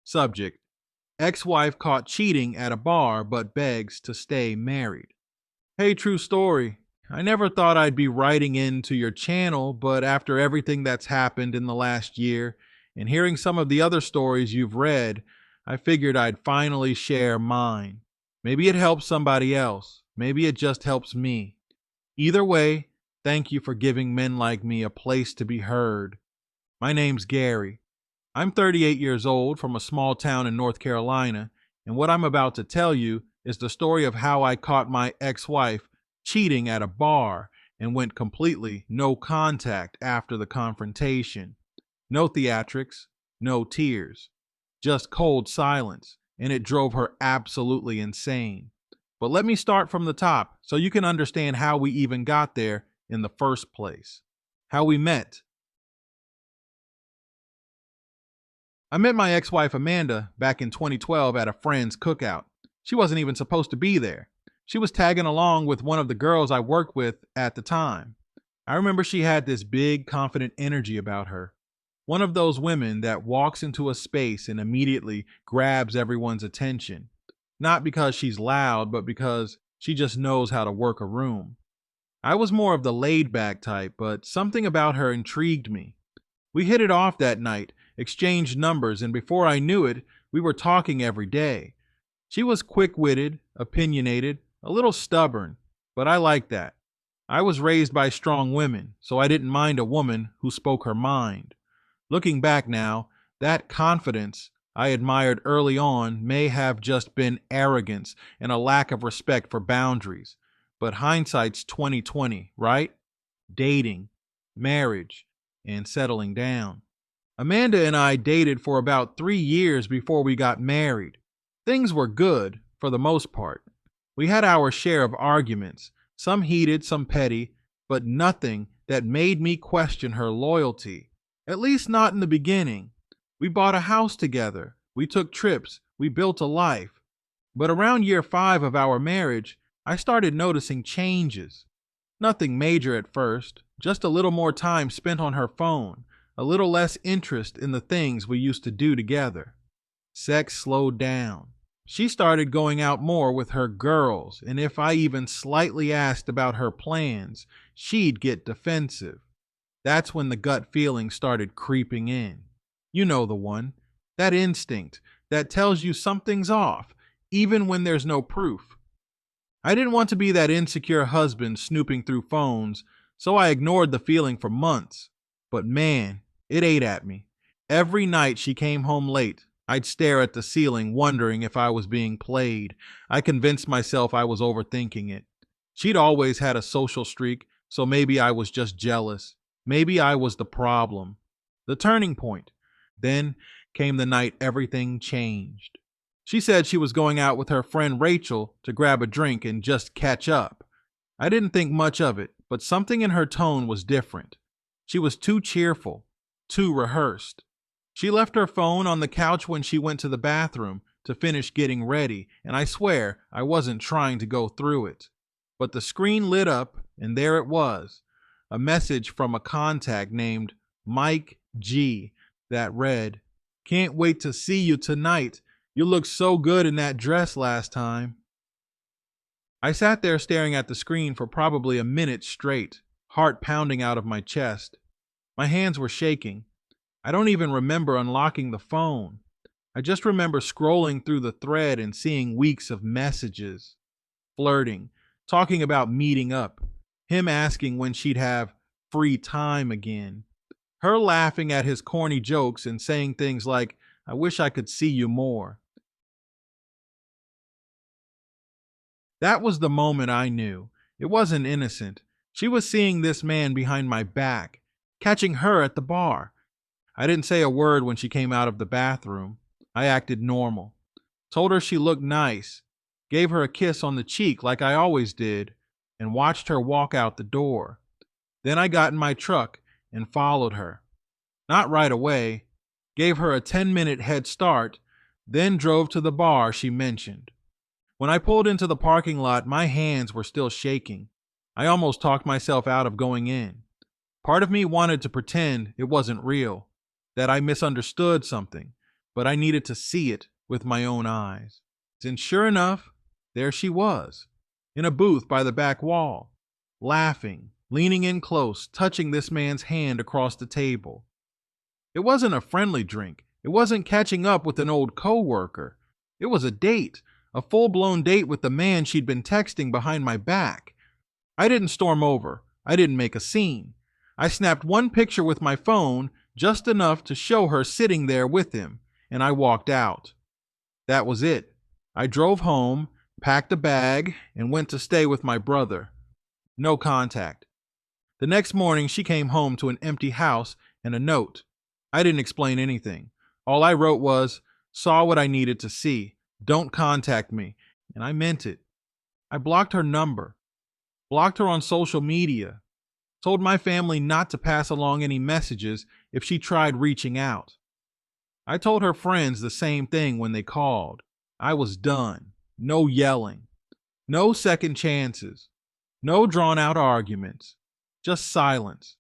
Subject: Ex-wife caught cheating at a bar but begs to stay married. Hey, true story. I never thought I'd be writing into your channel, but after everything that's happened in the last year and hearing some of the other stories you've read, I figured I'd finally share mine. Maybe it helps somebody else. Maybe it just helps me. Either way, thank you for giving men like me a place to be heard. My name's Gary. I'm 38 years old from a small town in North Carolina, and what I'm about to tell you is the story of how I caught my ex-wife cheating at a bar and went completely no contact after the confrontation. No theatrics, no tears, just cold silence, and it drove her absolutely insane. But let me start from the top so you can understand how we even got there in the first place. How we met. I met my ex-wife Amanda back in 2012 at a friend's cookout. She wasn't even supposed to be there. She was tagging along with one of the girls I worked with at the time. I remember she had this big, confident energy about her. One of those women that walks into a space and immediately grabs everyone's attention. Not because she's loud, but because she just knows how to work a room. I was more of the laid-back type, but something about her intrigued me. We hit it off that night, exchanged numbers, and before I knew it, we were talking every day. She was quick-witted, opinionated, a little stubborn, but I liked that. I was raised by strong women, so I didn't mind a woman who spoke her mind. Looking back now, that confidence I admired early on may have just been arrogance and a lack of respect for boundaries. But hindsight's 20/20, right? Dating, marriage, and settling down. Amanda and I dated for about 3 years before we got married. Things were good, for the most part. We had our share of arguments, some heated, some petty, but nothing that made me question her loyalty. At least not in the beginning. We bought a house together. We took trips. We built a life. But around year 5 of our marriage, I started noticing changes. Nothing major at first, just a little more time spent on her phone, a little less interest in the things we used to do together. Sex slowed down. She started going out more with her girls, and if I even slightly asked about her plans, she'd get defensive. That's when the gut feeling started creeping in. You know the one. That instinct that tells you something's off, even when there's no proof. I didn't want to be that insecure husband snooping through phones, so I ignored the feeling for months. But man, it ate at me. Every night she came home late, I'd stare at the ceiling wondering if I was being played. I convinced myself I was overthinking it. She'd always had a social streak, so maybe I was just jealous. Maybe I was the problem. The turning point. Then came the night everything changed. She said she was going out with her friend Rachel to grab a drink and just catch up. I didn't think much of it, but something in her tone was different. She was too cheerful, too rehearsed. She left her phone on the couch when she went to the bathroom to finish getting ready, and I swear I wasn't trying to go through it. But the screen lit up, and there it was, a message from a contact named Mike G that read, "Can't wait to see you tonight. You looked so good in that dress last time." I sat there staring at the screen for probably a minute straight, heart pounding out of my chest. My hands were shaking. I don't even remember unlocking the phone. I just remember scrolling through the thread and seeing weeks of messages. Flirting, talking about meeting up, him asking when she'd have free time again, her laughing at his corny jokes and saying things like, "I wish I could see you more." That was the moment I knew. It wasn't innocent. She was seeing this man behind my back, catching her at the bar. I didn't say a word when she came out of the bathroom. I acted normal. Told her she looked nice, gave her a kiss on the cheek like I always did, and watched her walk out the door. Then I got in my truck and followed her. Not right away. Gave her a 10-minute head start, then drove to the bar she mentioned. When I pulled into the parking lot, my hands were still shaking. I almost talked myself out of going in. Part of me wanted to pretend it wasn't real, that I misunderstood something. but I needed to see it with my own eyes. And sure enough, there she was, in a booth by the back wall, laughing, leaning in close, touching this man's hand across the table. It wasn't a friendly drink. It wasn't catching up with an old coworker. It was a date, a full-blown date with the man she'd been texting behind my back. I didn't storm over. I didn't make a scene. I snapped one picture with my phone, just enough to show her sitting there with him, and I walked out. That was it. I drove home, packed a bag, and went to stay with my brother. No contact. The next morning, she came home to an empty house and a note. I didn't explain anything. All I wrote was, "Saw what I needed to see. Don't contact me." And I meant it. I blocked her number, blocked her on social media, told my family not to pass along any messages if she tried reaching out. I told her friends the same thing when they called. I was done. No yelling. No second chances. No drawn-out arguments. Just silence.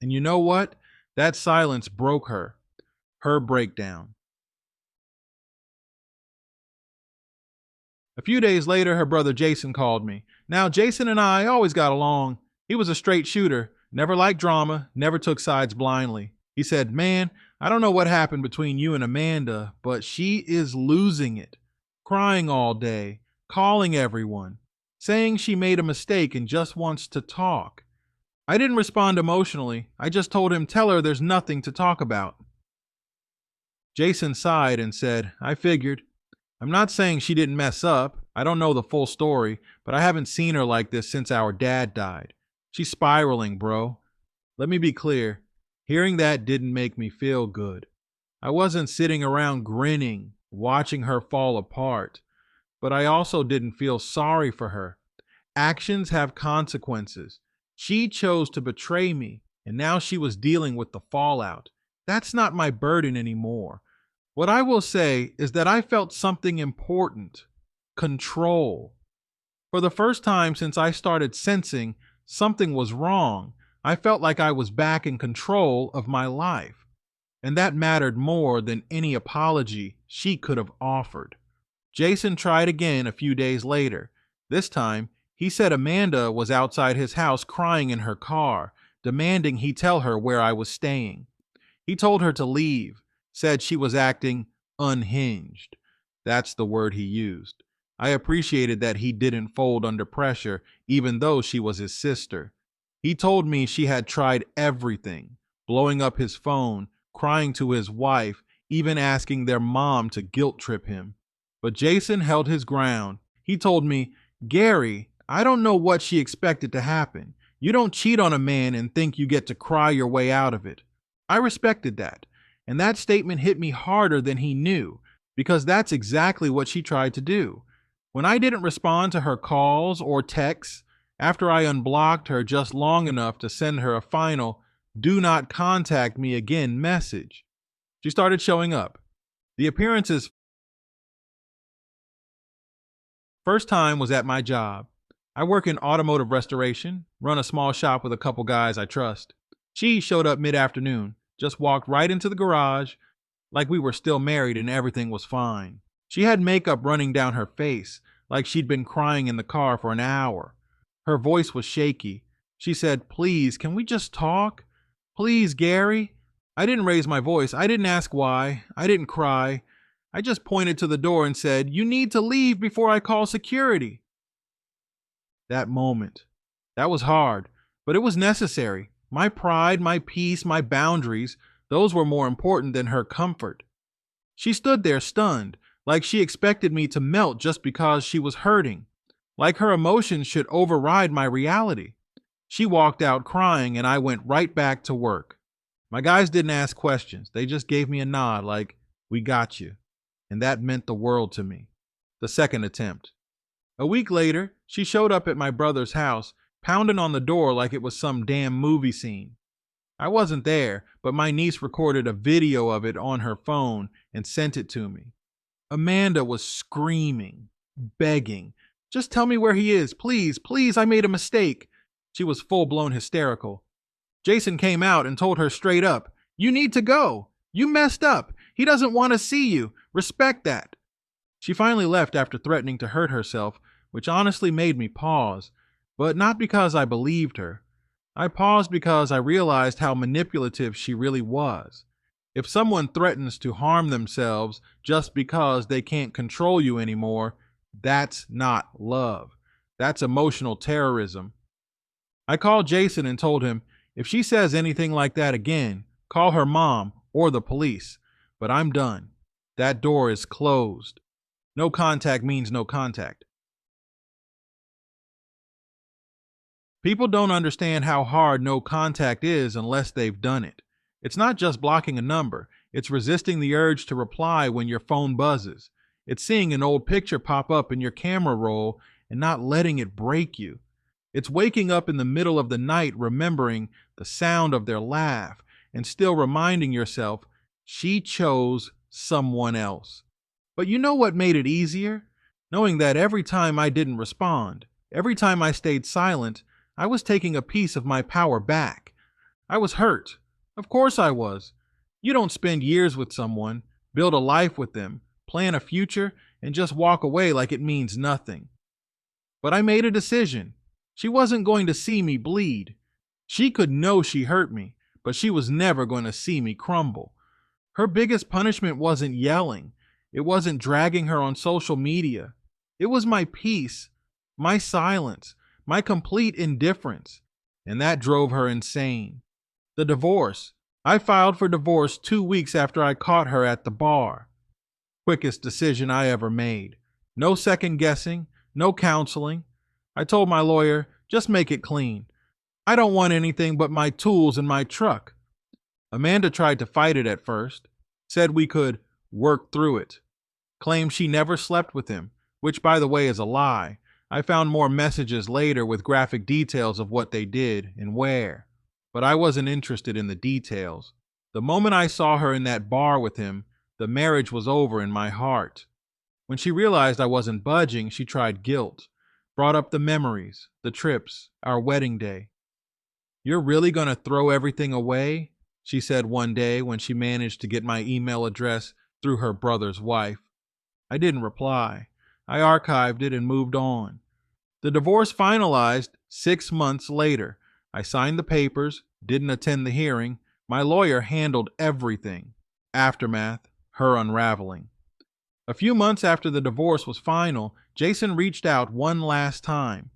And you know what? That silence broke her. Her breakdown. A few days later, her brother Jason called me. Now, Jason and I always got along. He was a straight shooter, never liked drama, never took sides blindly. He said, "Man, I don't know what happened between you and Amanda, but she is losing it. Crying all day, calling everyone, saying she made a mistake and just wants to talk." I didn't respond emotionally. I just told him, "Tell her there's nothing to talk about." Jason sighed and said, "I figured. I'm not saying she didn't mess up. I don't know the full story, but I haven't seen her like this since our dad died. She's spiraling, bro." Let me be clear. Hearing that didn't make me feel good. I wasn't sitting around grinning, watching her fall apart, but I also didn't feel sorry for her. Actions have consequences. She chose to betray me, and now she was dealing with the fallout. That's not my burden anymore. What I will say is that I felt something important: control. For the first time since I started sensing something was wrong, I felt like I was back in control of my life. And that mattered more than any apology she could have offered. Jason tried again a few days later. This time, he said Amanda was outside his house crying in her car, demanding he tell her where I was staying. He told her to leave, said she was acting unhinged. That's the word he used. I appreciated that he didn't fold under pressure, even though she was his sister. He told me she had tried everything, blowing up his phone, crying to his wife, even asking their mom to guilt trip him. But Jason held his ground. He told me, "Gary, I don't know what she expected to happen. You don't cheat on a man and think you get to cry your way out of it." I respected that. And that statement hit me harder than he knew, because that's exactly what she tried to do. When I didn't respond to her calls or texts, after I unblocked her just long enough to send her a final "do not contact me again" message, she started showing up. The appearances first time was at my job. I work in automotive restoration, run a small shop with a couple guys I trust. She showed up mid-afternoon, just walked right into the garage like we were still married and everything was fine. She had makeup running down her face, like she'd been crying in the car for an hour. Her voice was shaky. She said, "Please, can we just talk? Please, Gary." I didn't raise my voice. I didn't ask why. I didn't cry. I just pointed to the door and said, "You need to leave before I call security." That moment. That was hard, but it was necessary. My pride, my peace, my boundaries, those were more important than her comfort. She stood there stunned, like she expected me to melt just because she was hurting, like her emotions should override my reality. She walked out crying and I went right back to work. My guys didn't ask questions. They just gave me a nod like, "We got you." And that meant the world to me. The second attempt. A week later, she showed up at my brother's house, pounding on the door like it was some damn movie scene. I wasn't there, but my niece recorded a video of it on her phone and sent it to me. Amanda was screaming, begging, "Just tell me where he is. Please, please, I made a mistake." She was full-blown hysterical. Jason came out and told her straight up, "You need to go. You messed up. He doesn't want to see you. Respect that. She finally left after threatening to hurt herself, which honestly made me pause, but not because I believed her. I paused because I realized how manipulative she really was. If someone threatens to harm themselves just because they can't control you anymore, that's not love. That's emotional terrorism. I called Jason and told him, if she says anything like that again, call her mom or the police. But I'm done. That door is closed. No contact means no contact. People don't understand how hard no contact is unless they've done it. It's not just blocking a number. It's resisting the urge to reply when your phone buzzes. It's seeing an old picture pop up in your camera roll and not letting it break you. It's waking up in the middle of the night remembering the sound of their laugh and still reminding yourself, she chose someone else. But you know what made it easier? Knowing that every time I didn't respond, every time I stayed silent, I was taking a piece of my power back. I was hurt. Of course I was. You don't spend years with someone, build a life with them, plan a future, and just walk away like it means nothing. But I made a decision. She wasn't going to see me bleed. She could know she hurt me, but she was never going to see me crumble. Her biggest punishment wasn't yelling. It wasn't dragging her on social media. It was my peace, my silence, my complete indifference. And that drove her insane. The divorce. I filed for divorce 2 weeks after I caught her at the bar. Quickest decision I ever made. No second guessing, no counseling. I told my lawyer, just make it clean. I don't want anything but my tools in my truck. Amanda tried to fight it at first, said we could work through it. Claimed she never slept with him, which by the way is a lie. I found more messages later with graphic details of what they did and where. But I wasn't interested in the details. The moment I saw her in that bar with him, the marriage was over in my heart. When she realized I wasn't budging, she tried guilt, brought up the memories, the trips, our wedding day. You're really going to throw everything away? She said one day when she managed to get my email address through her brother's wife. I didn't reply. I archived it and moved on. The divorce finalized 6 months later. I signed the papers, didn't attend the hearing. My lawyer handled everything. Aftermath, her unraveling. A few months after the divorce was final, Jason reached out one last time.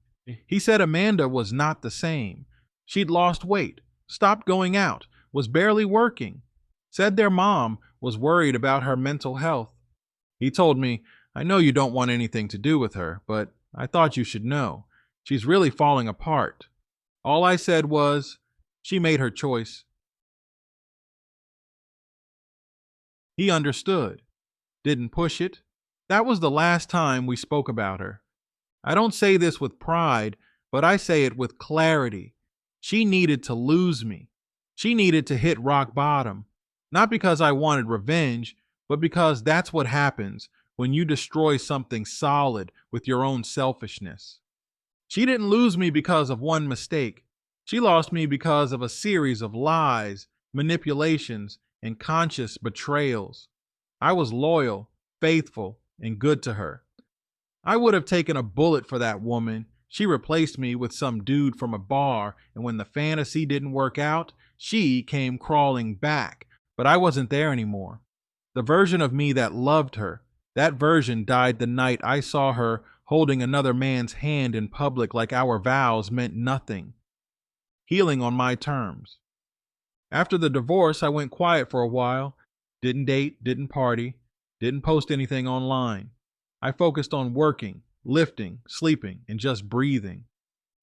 He said Amanda was not the same. She'd lost weight, stopped going out, was barely working. Said their mom was worried about her mental health. He told me, I know you don't want anything to do with her, but I thought you should know. She's really falling apart. All I said was, she made her choice. He understood. Didn't push it. That was the last time we spoke about her. I don't say this with pride, but I say it with clarity. She needed to lose me. She needed to hit rock bottom. Not because I wanted revenge, but because that's what happens when you destroy something solid with your own selfishness. She didn't lose me because of one mistake. She lost me because of a series of lies, manipulations, and conscious betrayals. I was loyal, faithful, and good to her. I would have taken a bullet for that woman. She replaced me with some dude from a bar, and when the fantasy didn't work out, she came crawling back, but I wasn't there anymore. The version of me that loved her, that version died the night I saw her holding another man's hand in public like our vows meant nothing. Healing on my terms. After the divorce, I went quiet for a while. Didn't date, didn't party, didn't post anything online. I focused on working, lifting, sleeping, and just breathing.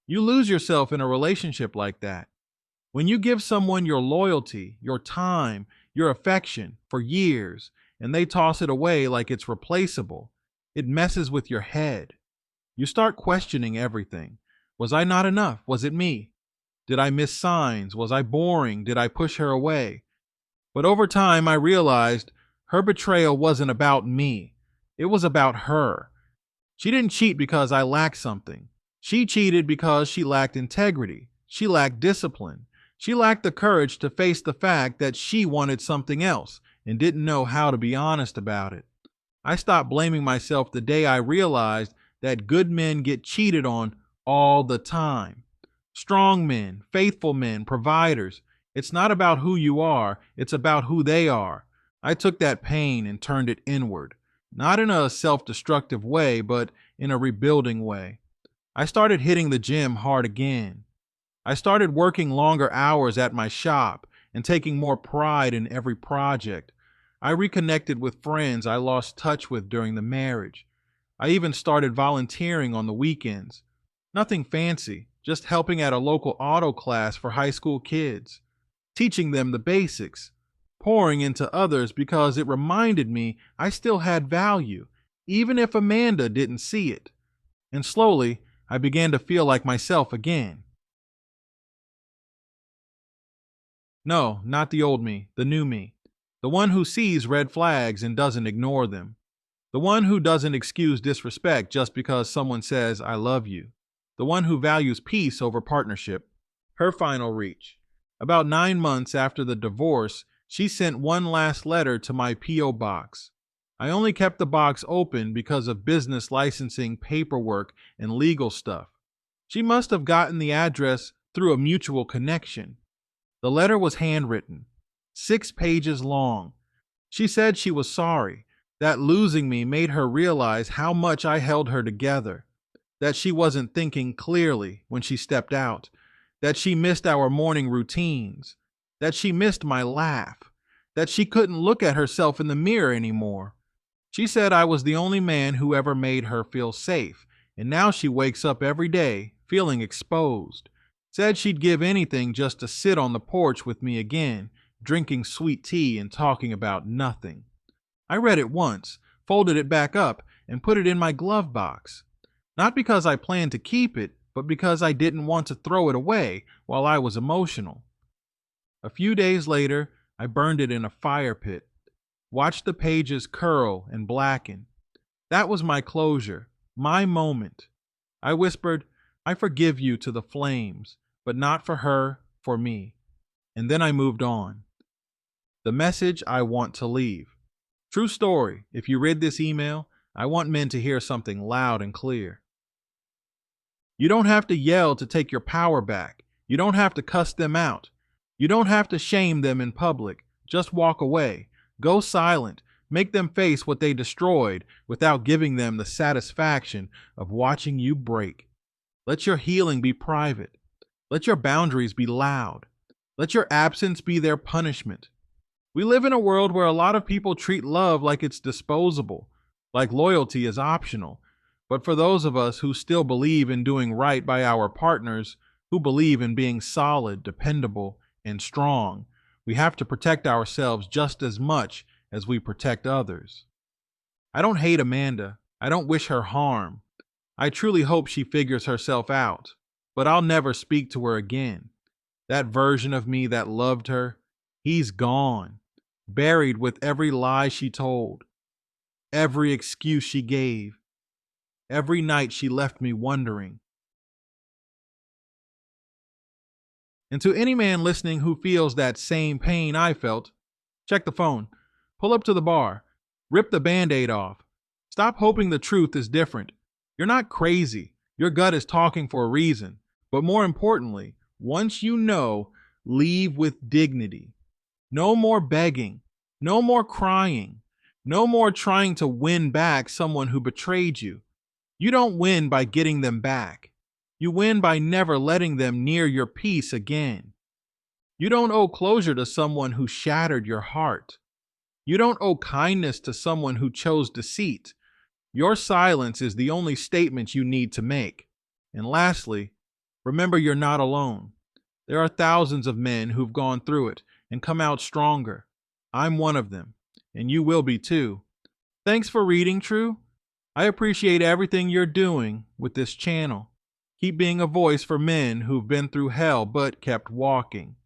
You lose yourself in a relationship like that. When you give someone your loyalty, your time, your affection for years, and they toss it away like it's replaceable, it messes with your head. You start questioning everything. Was I not enough? Was it me? Did I miss signs? Was I boring? Did I push her away? But over time, I realized her betrayal wasn't about me. It was about her. She didn't cheat because I lacked something. She cheated because she lacked integrity. She lacked discipline. She lacked the courage to face the fact that she wanted something else, and didn't know how to be honest about it. I stopped blaming myself the day I realized that good men get cheated on all the time. Strong men, faithful men, providers. It's not about who you are, it's about who they are. I took that pain and turned it inward, not in a self destructive way, but in a rebuilding way. I started hitting the gym hard again. I started working longer hours at my shop and taking more pride in every project. I reconnected with friends I lost touch with during the marriage. I even started volunteering on the weekends. Nothing fancy, just helping at a local auto class for high school kids, teaching them the basics, pouring into others because it reminded me I still had value, even if Amanda didn't see it. And slowly, I began to feel like myself again. No, not the old me, the new me. The one who sees red flags and doesn't ignore them. The one who doesn't excuse disrespect just because someone says, I love you. The one who values peace over partnership. Her final reach. About 9 months after the divorce, she sent one last letter to my P.O. box. I only kept the box open because of business licensing, paperwork, and legal stuff. She must have gotten the address through a mutual connection. The letter was handwritten, 6 pages long. She said she was sorry, that losing me made her realize how much I held her together, that she wasn't thinking clearly when she stepped out, that she missed our morning routines, that she missed my laugh, that she couldn't look at herself in the mirror anymore. She said I was the only man who ever made her feel safe, and now she wakes up every day feeling exposed. Said she'd give anything just to sit on the porch with me again, drinking sweet tea and talking about nothing. I read it once, folded it back up, and put it in my glove box. Not because I planned to keep it, but because I didn't want to throw it away while I was emotional. A few days later, I burned it in a fire pit, watched the pages curl and blacken. That was my closure, my moment. I whispered, I forgive you to the flames, but not for her, for me. And then I moved on. The message I want to leave. True story, if you read this email, I want men to hear something loud and clear. You don't have to yell to take your power back. You don't have to cuss them out. You don't have to shame them in public. Just walk away. Go silent. Make them face what they destroyed without giving them the satisfaction of watching you break. Let your healing be private. Let your boundaries be loud. Let your absence be their punishment. We live in a world where a lot of people treat love like it's disposable, like loyalty is optional. But for those of us who still believe in doing right by our partners, who believe in being solid, dependable, and strong, we have to protect ourselves just as much as we protect others. I don't hate Amanda. I don't wish her harm. I truly hope she figures herself out, but I'll never speak to her again. That version of me that loved her, he's gone, buried with every lie she told, every excuse she gave, every night she left me wondering. And to any man listening who feels that same pain I felt, check the phone, pull up to the bar, rip the Band-Aid off. Stop hoping the truth is different. You're not crazy. Your gut is talking for a reason. But more importantly, once you know, leave with dignity. No more begging. No more crying. No more trying to win back someone who betrayed you. You don't win by getting them back. You win by never letting them near your peace again. You don't owe closure to someone who shattered your heart. You don't owe kindness to someone who chose deceit. Your silence is the only statement you need to make. And lastly, remember you're not alone. There are thousands of men who've gone through it and come out stronger. I'm one of them, and you will be too. Thanks for reading, True. I appreciate everything you're doing with this channel. Keep being a voice for men who've been through hell but kept walking.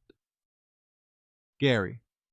Gary.